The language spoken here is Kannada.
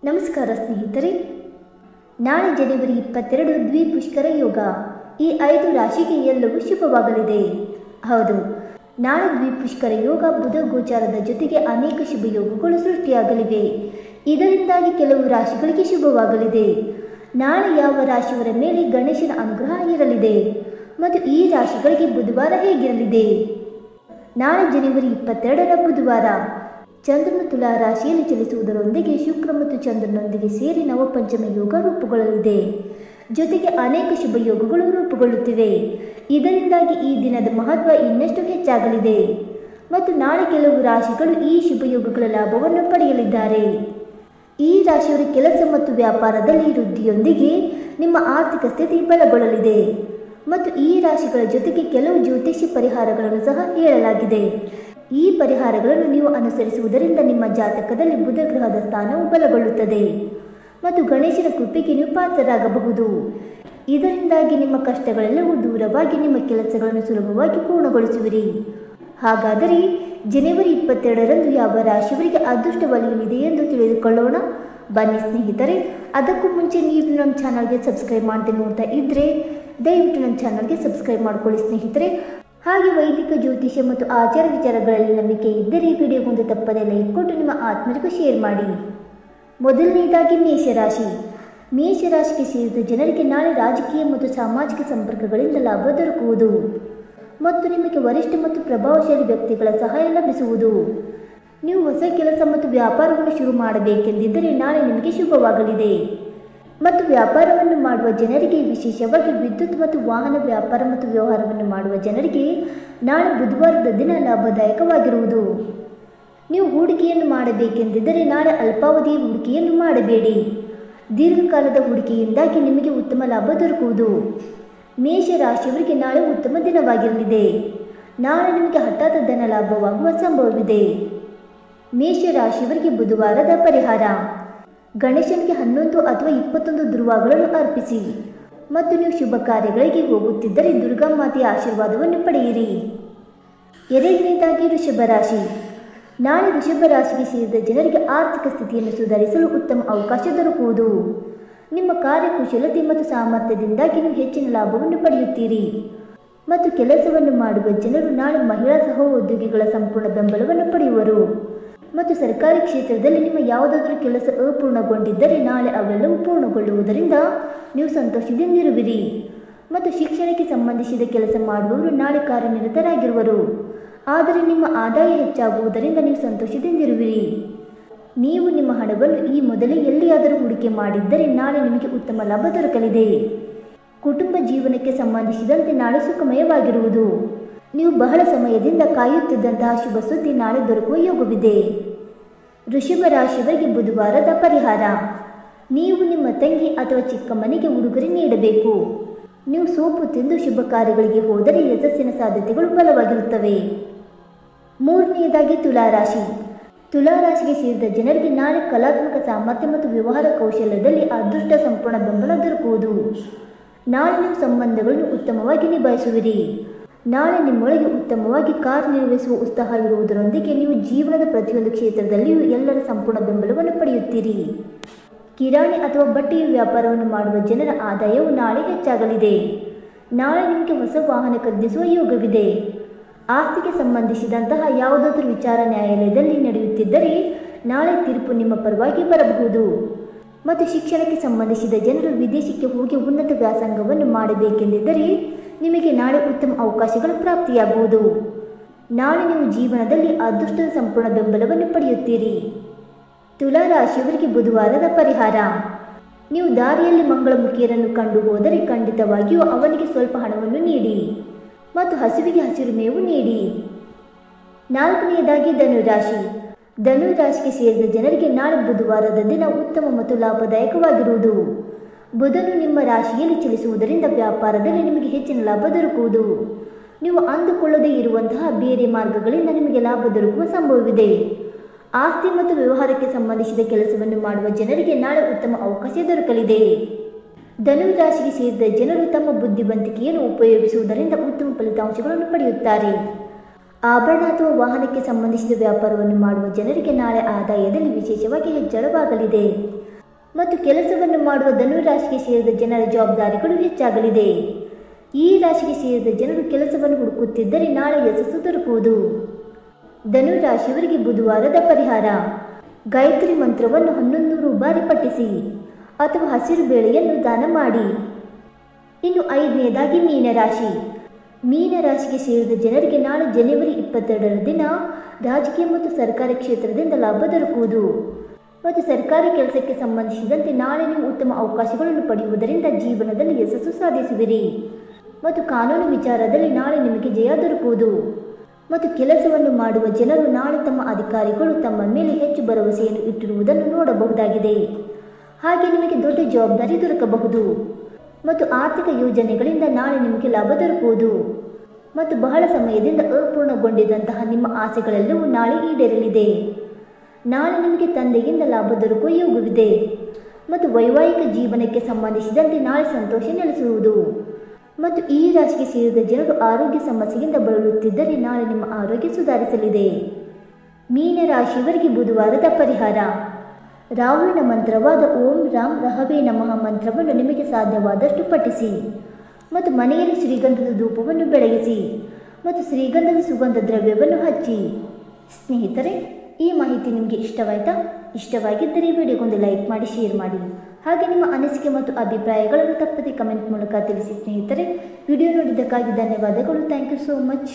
ನಮಸ್ಕಾರ ಸ್ನೇಹಿತರೆ, ನಾಳೆ ಜನವರಿ 22 ದ್ವಿಪುಷ್ಕರ ಯೋಗ. ಈ 5 ರಾಶಿಗೆ ಎಲ್ಲವೂ ಶುಭವಾಗಲಿದೆ. ಹೌದು, ನಾಳೆ ದ್ವಿಪುಷ್ಕರ ಯೋಗ ಬುಧ ಗೋಚಾರದ ಜೊತೆಗೆ ಅನೇಕ ಶುಭ ಯೋಗಗಳು ಸೃಷ್ಟಿಯಾಗಲಿವೆ. ಇದರಿಂದಾಗಿ ಕೆಲವು ರಾಶಿಗಳಿಗೆ ಶುಭವಾಗಲಿದೆ. ನಾಳೆ ಯಾವ ರಾಶಿಯವರ ಮೇಲೆ ಗಣೇಶನ ಅನುಗ್ರಹ ಇರಲಿದೆ ಮತ್ತು ಈ ರಾಶಿಗಳಿಗೆ ಬುಧವಾರ ಹೇಗಿರಲಿದೆ? ನಾಳೆ ಜನವರಿ 22ರ ಬುಧವಾರ ಚಂದ್ರನು ತುಲಾ ರಾಶಿಯಲ್ಲಿ ಚಲಿಸುವುದರೊಂದಿಗೆ ಶುಕ್ರ ಮತ್ತು ಚಂದ್ರನೊಂದಿಗೆ ಸೇರಿ ನವಪಂಚಮ ಯೋಗ ರೂಪುಗೊಳ್ಳಲಿದೆ. ಜೊತೆಗೆ ಅನೇಕ ಶುಭ ಯೋಗಗಳು ರೂಪುಗೊಳ್ಳುತ್ತಿವೆ. ಇದರಿಂದಾಗಿ ಈ ದಿನದ ಮಹತ್ವ ಇನ್ನಷ್ಟು ಹೆಚ್ಚಾಗಲಿದೆ ಮತ್ತು ನಾಳೆ ಕೆಲವು ರಾಶಿಗಳು ಈ ಶುಭ ಯೋಗಗಳ ಲಾಭವನ್ನು ಪಡೆಯಲಿದ್ದಾರೆ. ಈ ರಾಶಿಯವರ ಕೆಲಸ ಮತ್ತು ವ್ಯಾಪಾರದಲ್ಲಿ ವೃದ್ಧಿಯೊಂದಿಗೆ ನಿಮ್ಮ ಆರ್ಥಿಕ ಸ್ಥಿತಿ ಬಲಗೊಳ್ಳಲಿದೆ ಮತ್ತು ಈ ರಾಶಿಗಳ ಜೊತೆಗೆ ಕೆಲವು ಜ್ಯೋತಿಷ್ಯ ಪರಿಹಾರಗಳನ್ನು ಸಹ ಹೇಳಲಾಗಿದೆ. ಈ ಪರಿಹಾರಗಳನ್ನು ನೀವು ಅನುಸರಿಸುವುದರಿಂದ ನಿಮ್ಮ ಜಾತಕದಲ್ಲಿ ಬುಧ ಗ್ರಹದ ಸ್ಥಾನವು ಬಲಗೊಳ್ಳುತ್ತದೆ ಮತ್ತು ಗಣೇಶನ ಕೃಪೆಗೆ ನೀವು ಪಾತ್ರರಾಗಬಹುದು. ಇದರಿಂದಾಗಿ ನಿಮ್ಮ ಕಷ್ಟಗಳೆಲ್ಲವೂ ದೂರವಾಗಿ ನಿಮ್ಮ ಕೆಲಸಗಳನ್ನು ಸುಲಭವಾಗಿ ಪೂರ್ಣಗೊಳಿಸುವಿರಿ. ಹಾಗಾದರೆ ಜನವರಿ 22ರಂದು ಯಾವ ರಾಶಿಯವರಿಗೆ ಅದೃಷ್ಟ ಒಲಿಯಲಿದೆ ಎಂದು ತಿಳಿದುಕೊಳ್ಳೋಣ. ಬನ್ನಿ ಸ್ನೇಹಿತರೆ, ಅದಕ್ಕೂ ಮುಂಚೆ ನೀವು ನಮ್ಮ ಚಾನಲ್ಗೆ ಸಬ್ಸ್ಕ್ರೈಬ್ ಮಾಡದೆ ನೋಡ್ತಾ ಇದ್ದರೆ ದಯವಿಟ್ಟು ನಮ್ಮ ಚಾನಲ್ಗೆ ಸಬ್ಸ್ಕ್ರೈಬ್ ಮಾಡಿಕೊಳ್ಳಿ ಸ್ನೇಹಿತರೆ. ಹಾಗೆ ವೈದಿಕ ಜ್ಯೋತಿಷ್ಯ ಮತ್ತು ಆಚಾರ ವಿಚಾರಗಳಲ್ಲಿ ನಂಬಿಕೆ ಇದ್ದರೆ ವಿಡಿಯೋಗೊಂದು ತಪ್ಪದೆ ಲೈಕ್ ಕೊಟ್ಟು ನಿಮ್ಮ ಆತ್ಮರಿಗೂ ಶೇರ್ ಮಾಡಿ. ಮೊದಲನೆಯದಾಗಿ ಮೇಷರಾಶಿ. ಮೇಷರಾಶಿಗೆ ಸೇರಿದ ಜನರಿಗೆ ನಾಳೆ ರಾಜಕೀಯ ಮತ್ತು ಸಾಮಾಜಿಕ ಸಂಪರ್ಕಗಳಿಂದ ಲಾಭ ದೊರಕುವುದು ಮತ್ತು ನಿಮಗೆ ವರಿಷ್ಠ ಮತ್ತು ಪ್ರಭಾವಶಾಲಿ ವ್ಯಕ್ತಿಗಳ ಸಹಾಯ ಲಭಿಸುವುದು. ನೀವು ಹೊಸ ಕೆಲಸ ಮತ್ತು ವ್ಯಾಪಾರವನ್ನು ಶುರು ಮಾಡಬೇಕೆಂದಿದ್ದರೆ ನಾಳೆ ನಿಮಗೆ ಶುಭವಾಗಲಿದೆ ಮತ್ತು ವ್ಯಾಪಾರವನ್ನು ಮಾಡುವ ಜನರಿಗೆ, ವಿಶೇಷವಾಗಿ ವಿದ್ಯುತ್ ಮತ್ತು ವಾಹನ ವ್ಯಾಪಾರ ಮತ್ತು ವ್ಯವಹಾರವನ್ನು ಮಾಡುವ ಜನರಿಗೆ ನಾಳೆ ಬುಧವಾರದ ದಿನ ಲಾಭದಾಯಕವಾಗಿರುವುದು. ನೀವು ಹೂಡಿಕೆಯನ್ನು ಮಾಡಬೇಕೆಂದಿದ್ದರೆ ನಾಳೆ ಅಲ್ಪಾವಧಿಯ ಹೂಡಿಕೆಯನ್ನು ಮಾಡಬೇಡಿ. ದೀರ್ಘಕಾಲದ ಹೂಡಿಕೆಯಿಂದಾಗಿ ನಿಮಗೆ ಉತ್ತಮ ಲಾಭ ದೊರಕುವುದು. ಮೇಷರಾಶಿಯವರಿಗೆ ನಾಳೆ ಉತ್ತಮ ದಿನವಾಗಿರಲಿದೆ. ನಾಳೆ ನಿಮಗೆ ಹಠಾತ್ ಧನ ಲಾಭವಾಗುವ ಸಂಭವವಿದೆ. ಮೇಷರಾಶಿಯವರಿಗೆ ಬುಧವಾರದ ಪರಿಹಾರ: ಗಣೇಶನಿಗೆ 11 ಅಥವಾ 21 ಧ್ರುವಗಳನ್ನು ಅರ್ಪಿಸಿ ಮತ್ತು ನೀವು ಶುಭ ಕಾರ್ಯಗಳಿಗೆ ಹೋಗುತ್ತಿದ್ದರೆ ದುರ್ಗಾ ಮಾತೆಯ ಆಶೀರ್ವಾದವನ್ನು ಪಡೆಯಿರಿ. ಎರಡನೇದಾಗಿ ವೃಷಭ ರಾಶಿ. ನಾಳೆ ವೃಷಭ ರಾಶಿಗೆ ಸೇರಿದ ಜನರಿಗೆ ಆರ್ಥಿಕ ಸ್ಥಿತಿಯನ್ನು ಸುಧಾರಿಸಲು ಉತ್ತಮ ಅವಕಾಶ ದೊರಕುವುದು. ನಿಮ್ಮ ಕಾರ್ಯಕುಶಲತೆ ಮತ್ತು ಸಾಮರ್ಥ್ಯದಿಂದಾಗಿ ನೀವು ಹೆಚ್ಚಿನ ಲಾಭವನ್ನು ಪಡೆಯುತ್ತೀರಿ ಮತ್ತು ಕೆಲಸವನ್ನು ಮಾಡುವ ಜನರು ನಾಳೆ ಮಹಿಳಾ ಸಹೋದ್ಯೋಗಿಗಳ ಸಂಪೂರ್ಣ ಬೆಂಬಲವನ್ನು ಪಡೆಯುವರು ಮತ್ತು ಸರ್ಕಾರಿ ಕ್ಷೇತ್ರದಲ್ಲಿ ನಿಮ್ಮ ಯಾವುದಾದರೂ ಕೆಲಸ ಅಪೂರ್ಣಗೊಂಡಿದ್ದರೆ ನಾಳೆ ಅವೆಲ್ಲವೂ ಪೂರ್ಣಗೊಳ್ಳುವುದರಿಂದ ನೀವು ಸಂತೋಷದಿಂದಿರುವಿರಿ ಮತ್ತು ಶಿಕ್ಷಣಕ್ಕೆ ಸಂಬಂಧಿಸಿದ ಕೆಲಸ ಮಾಡುವವರು ನಾಳೆ ಕಾರ್ಯನಿರತರಾಗಿರುವರು. ಆದರೆ ನಿಮ್ಮ ಆದಾಯ ಹೆಚ್ಚಾಗುವುದರಿಂದ ನೀವು ಸಂತೋಷದಿಂದಿರುವಿರಿ. ನೀವು ನಿಮ್ಮ ಹಣವನ್ನು ಈ ಮೊದಲೇ ಎಲ್ಲಿಯಾದರೂ ಹೂಡಿಕೆ ಮಾಡಿದ್ದರೆ ನಾಳೆ ನಿಮಗೆ ಉತ್ತಮ ಲಾಭ ದೊರಕಲಿದೆ. ಕುಟುಂಬ ಜೀವನಕ್ಕೆ ಸಂಬಂಧಿಸಿದಂತೆ ನಾಳೆ ಸುಖಮಯವಾಗಿರುವುದು. ನೀವು ಬಹಳ ಸಮಯದಿಂದ ಕಾಯುತ್ತಿದ್ದಂತಹ ಶುಭ ಸುದ್ದಿ ನಾಳೆ ದೊರಕುವ ಯೋಗವಿದೆ. ವೃಷಭ ರಾಶಿಯವರಿಗೆ ಬುಧವಾರದ ಪರಿಹಾರ: ನೀವು ನಿಮ್ಮ ತಂಗಿ ಅಥವಾ ಚಿಕ್ಕಮ್ಮನಿಗೆ ಉಡುಗೊರೆ ನೀಡಬೇಕು. ನೀವು ಸೋಪು ತಿಂದು ಶುಭ ಕಾರ್ಯಗಳಿಗೆ ಹೋದರೆ ಯಶಸ್ಸಿನ ಸಾಧ್ಯತೆಗಳು ಬಲವಾಗಿರುತ್ತವೆ. ಮೂರನೆಯದಾಗಿ ತುಲಾರಾಶಿ. ತುಲಾರಾಶಿಗೆ ಸೇರಿದ ಜನರಿಗೆ ನಾಳೆ ಕಲಾತ್ಮಕ ಸಾಮರ್ಥ್ಯ ಮತ್ತು ವ್ಯವಹಾರ ಕೌಶಲ್ಯದಲ್ಲಿ ಅದೃಷ್ಟ ಸಂಪೂರ್ಣ ಬೆಂಬಲ ದೊರಕುವುದು. ನಾಳೆ ನೀವು ಸಂಬಂಧಗಳನ್ನು ಉತ್ತಮವಾಗಿ ನಿಭಾಯಿಸುವಿರಿ. ನಾಳೆ ನಿಮ್ಮೊಳಗೆ ಉತ್ತಮವಾಗಿ ಕಾರ್ಯನಿರ್ವಹಿಸುವ ಉತ್ಸಾಹ ಇರುವುದರೊಂದಿಗೆ ನೀವು ಜೀವನದ ಪ್ರತಿಯೊಂದು ಕ್ಷೇತ್ರದಲ್ಲಿಯೂ ಎಲ್ಲರ ಸಂಪೂರ್ಣ ಬೆಂಬಲವನ್ನು ಪಡೆಯುತ್ತೀರಿ. ಕಿರಾಣಿ ಅಥವಾ ಬಟ್ಟೆಯ ವ್ಯಾಪಾರವನ್ನು ಮಾಡುವ ಜನರ ಆದಾಯವು ನಾಳೆ ಹೆಚ್ಚಾಗಲಿದೆ. ನಾಳೆ ನಿಮಗೆ ಹೊಸ ವಾಹನ ಖರೀದಿಸುವ ಯೋಗವಿದೆ. ಆಸ್ತಿಗೆ ಸಂಬಂಧಿಸಿದಂತಹ ಯಾವುದಾದರೂ ವಿಚಾರ ನ್ಯಾಯಾಲಯದಲ್ಲಿ ನಡೆಯುತ್ತಿದ್ದರೆ ನಾಳೆ ತೀರ್ಪು ನಿಮ್ಮ ಪರವಾಗಿ ಬರಬಹುದು ಮತ್ತು ಶಿಕ್ಷಣಕ್ಕೆ ಸಂಬಂಧಿಸಿದ ಜನರು ವಿದೇಶಕ್ಕೆ ಹೋಗಿ ಉನ್ನತ ವ್ಯಾಸಂಗವನ್ನು ಮಾಡಬೇಕೆಂದಿದ್ದರೆ ನಿಮಗೆ ನಾಳೆ ಉತ್ತಮ ಅವಕಾಶಗಳು ಪ್ರಾಪ್ತಿಯಾಗುವುದು. ನಾಳೆ ನೀವು ಜೀವನದಲ್ಲಿ ಅದೃಷ್ಟದ ಸಂಪೂರ್ಣ ಬೆಂಬಲವನ್ನು ಪಡೆಯುತ್ತೀರಿ. ತುಲಾ ರಾಶಿಯವರಿಗೆ ಬುಧವಾರದ ಪರಿಹಾರ: ನೀವು ದಾರಿಯಲ್ಲಿ ಮಂಗಳಮುಖಿಯರನ್ನು ಕಂಡು ಹೋದರೆ ಖಂಡಿತವಾಗಿಯೂ ಅವನಿಗೆ ಸ್ವಲ್ಪ ಹಣವನ್ನು ನೀಡಿ ಮತ್ತು ಹಸುವಿಗೆ ಹಸಿರು ಮೇವು ನೀಡಿ. ನಾಲ್ಕನೆಯದಾಗಿ ಧನುರಾಶಿ. ಧನುರಾಶಿಗೆ ಸೇರಿದ ಜನರಿಗೆ ನಾಳೆ ಬುಧವಾರದ ದಿನ ಉತ್ತಮ ಮತ್ತು ಲಾಭದಾಯಕವಾಗಿರುವುದು. ಬುಧನು ನಿಮ್ಮ ರಾಶಿಯಲ್ಲಿ ಚಲಿಸುವುದರಿಂದ ವ್ಯಾಪಾರದಲ್ಲಿ ನಿಮಗೆ ಹೆಚ್ಚಿನ ಲಾಭ ದೊರಕುವುದು. ನೀವು ಅಂದುಕೊಳ್ಳದೇ ಇರುವಂತಹ ಬೇರೆ ಮಾರ್ಗಗಳಿಂದ ನಿಮಗೆ ಲಾಭ ದೊರಕುವ ಸಂಭವವಿದೆ. ಆಸ್ತಿ ಮತ್ತು ವ್ಯವಹಾರಕ್ಕೆ ಸಂಬಂಧಿಸಿದ ಕೆಲಸವನ್ನು ಮಾಡುವ ಜನರಿಗೆ ನಾಳೆ ಉತ್ತಮ ಅವಕಾಶ ದೊರಕಲಿದೆ. ಧನುರಾಶಿಗೆ ಸೇರಿದ ಜನರು ತಮ್ಮ ಬುದ್ಧಿವಂತಿಕೆಯನ್ನು ಉಪಯೋಗಿಸುವುದರಿಂದ ಉತ್ತಮ ಫಲಿತಾಂಶಗಳನ್ನು ಪಡೆಯುತ್ತಾರೆ. ಆಭರಣ ಅಥವಾ ವಾಹನಕ್ಕೆ ಸಂಬಂಧಿಸಿದ ವ್ಯಾಪಾರವನ್ನು ಮಾಡುವ ಜನರಿಗೆ ನಾಳೆ ಆದಾಯದಲ್ಲಿ ವಿಶೇಷವಾಗಿ ಹೆಚ್ಚಳವಾಗಲಿದೆ. ಮತ್ತು ಕೆಲಸವನ್ನು ಮಾಡುವ ಧನು ರಾಶಿಗೆ ಸೇರಿದ ಜನರ ಜವಾಬ್ದಾರಿಗಳು ಹೆಚ್ಚಾಗಲಿದೆ. ಈ ರಾಶಿಗೆ ಸೇರಿದ ಜನರು ಕೆಲಸವನ್ನು ಹುಡುಕುತ್ತಿದ್ದರೆ ನಾಳೆ ಯಶಸ್ಸು ದೊರಕುವುದು. ಧನು ರಾಶಿಯವರಿಗೆ ಬುಧವಾರದ ಪರಿಹಾರ: ಗಾಯತ್ರಿ ಮಂತ್ರವನ್ನು 1100 ಬಾರಿ ಪಠಿಸಿ ಅಥವಾ ಹಸಿರು ಬೇಳೆಯನ್ನು ದಾನ ಮಾಡಿ. ಇನ್ನು 5ನೇದಾಗಿ ಮೀನರಾಶಿ. ಮೀನರಾಶಿಗೆ ಸೇರಿದ ಜನರಿಗೆ ನಾಳೆ ಜನವರಿ 22ರ ದಿನ ರಾಜಕೀಯ ಮತ್ತು ಸರ್ಕಾರಿ ಕ್ಷೇತ್ರದಿಂದ ಲಾಭ ದೊರಕುವುದು ಮತ್ತು ಸರ್ಕಾರಿ ಕೆಲಸಕ್ಕೆ ಸಂಬಂಧಿಸಿದಂತೆ ನಾಳೆ ನೀವು ಉತ್ತಮ ಅವಕಾಶಗಳನ್ನು ಪಡೆಯುವುದರಿಂದ ಜೀವನದಲ್ಲಿ ಯಶಸ್ಸು ಸಾಧಿಸುವಿರಿ ಮತ್ತು ಕಾನೂನು ವಿಚಾರದಲ್ಲಿ ನಾಳೆ ನಿಮಗೆ ಜಯ ದೊರಕುವುದು ಮತ್ತು ಕೆಲಸವನ್ನು ಮಾಡುವ ಜನರು ನಾಳೆ ತಮ್ಮ ಅಧಿಕಾರಿಗಳು ತಮ್ಮ ಮೇಲೆ ಹೆಚ್ಚು ಭರವಸೆಯನ್ನು ಇಟ್ಟಿರುವುದನ್ನು ನೋಡಬಹುದಾಗಿದೆ. ಹಾಗೆ ನಿಮಗೆ ದೊಡ್ಡ ಜವಾಬ್ದಾರಿ ದೊರಕಬಹುದು ಮತ್ತು ಆರ್ಥಿಕ ಯೋಜನೆಗಳಿಂದ ನಾಳೆ ನಿಮಗೆ ಲಾಭ ದೊರಕುವುದು ಮತ್ತು ಬಹಳ ಸಮಯದಿಂದ ಅಪೂರ್ಣಗೊಂಡಿದ್ದಂತಹ ನಿಮ್ಮ ಆಸೆಗಳೆಲ್ಲವೂ ನಾಳೆ ಈಡೇರಲಿದೆ. ನಾಳೆ ನಿಮಗೆ ತಂದೆಯಿಂದ ಲಾಭ ದೊರಕುವ ಯೋಗವಿದೆ ಮತ್ತು ವೈವಾಹಿಕ ಜೀವನಕ್ಕೆ ಸಂಬಂಧಿಸಿದಂತೆ ನಾಳೆ ಸಂತೋಷ ನೆಲೆಸುವುದು ಮತ್ತು ಈ ರಾಶಿಗೆ ಸೇರಿದ ಜನರು ಆರೋಗ್ಯ ಸಮಸ್ಯೆಯಿಂದ ಬಳಲುತ್ತಿದ್ದರೆ ನಾಳೆ ನಿಮ್ಮ ಆರೋಗ್ಯ ಸುಧಾರಿಸಲಿದೆ. ಮೀನರಾಶಿಯವರಿಗೆ ಬುಧವಾರದ ಪರಿಹಾರ: ರಾಹುಲನ ಮಂತ್ರವಾದ ಓಂ ರಾಮ್ ರಹವೇ ನಮಃ ಮಂತ್ರವನ್ನು ನಿಮಗೆ ಸಾಧ್ಯವಾದಷ್ಟು ಪಠಿಸಿ ಮತ್ತು ಮನೆಯಲ್ಲಿ ಶ್ರೀಗಂಧದ ಧೂಪವನ್ನು ಬೆಳಗಿಸಿ ಮತ್ತು ಶ್ರೀಗಂಧದ ಸುಗಂಧ ದ್ರವ್ಯವನ್ನು ಹಚ್ಚಿ. ಸ್ನೇಹಿತರೆ, ಈ ಮಾಹಿತಿ ನಿಮಗೆ ಇಷ್ಟವಾಯಿತಾ? ಇಷ್ಟವಾಗಿದ್ದರೆ ವಿಡಿಯೋಗೊಂದು ಲೈಕ್ ಮಾಡಿ, ಶೇರ್ ಮಾಡಿ. ಹಾಗೆ ನಿಮ್ಮ ಅನಿಸಿಕೆ ಮತ್ತು ಅಭಿಪ್ರಾಯಗಳನ್ನು ತಪ್ಪದೆ ಕಮೆಂಟ್ ಮೂಲಕ ತಿಳಿಸಿ. ಸ್ನೇಹಿತರೆ, ವಿಡಿಯೋ ನೋಡಿದ್ದಕ್ಕಾಗಿ ಧನ್ಯವಾದಗಳು. Thank you so much.